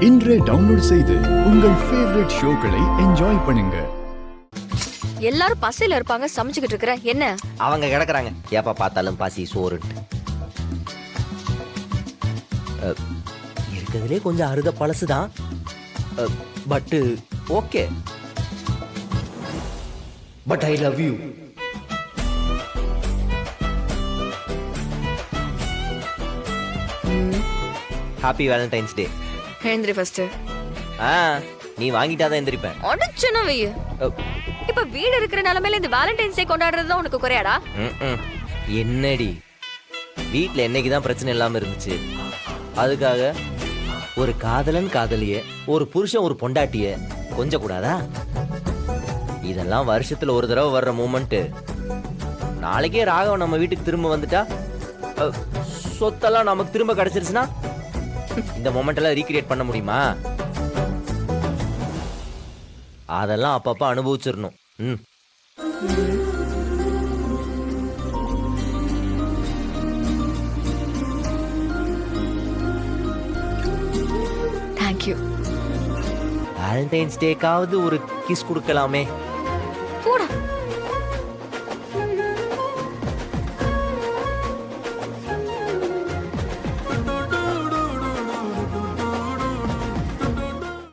இன்றே டவுன்லோட் செய்து உங்கள் ஃபேவரட் ஷோக்களை என்ஜாய் பண்ணுங்க. எல்லாரும் பசியில இருப்பாங்க, சமைச்சுக்கிட்டு இருக்கிற என்ன? அவங்க கிடக்குறாங்க ஏப்பா பார்த்தாலும் பாசி சோறுன்ட்டு. இருக்கிறதுலே கொஞ்சம் அறுத பழசுதான், but okay. But I love you. Happy Valentine's day. எழுந்திரி ஃபர்ஸ்ட். நீ வாங்கிட்டாதான் எந்திரிப்பேன். அடிச்சன வெய்ய. இப்ப வீடு இருக்கிற நிலைமையில இந்த வேலண்டைன்ஸ் டே கொண்டாடுறது தான் உனக்கு குறையாடா? என்னடி வீட்ல என்னைக்குதான் பிரச்சனை இல்லாம இருந்துச்சு, அதுக்காக ஒரு காதலன் காதலிய, ஒரு புருஷன் ஒரு பொண்டாட்டிய கொஞ்சம் கூடாதா? இதெல்லாம் வருஷத்துல ஒரு தடவை வர்ற மூமெண்ட். நாளைக்கே ராகவன் நம்ம வீட்டுக்கு திரும்ப வந்துட்டா, சொத்தெல்லாம் நமக்கு திரும்ப கிடைச்சிருச்சுன்னா இந்த மொமெண்ட் எல்லாம் ரீக்ரியேட் பண்ண முடியுமா? அதெல்லாம் அப்பப்ப அனுபவிச்சிடணும். தேங்க்யூ. வேலண்டைன்ஸ் டேக்காவது ஒரு கிஸ் கொடுக்கலாமே. போடா.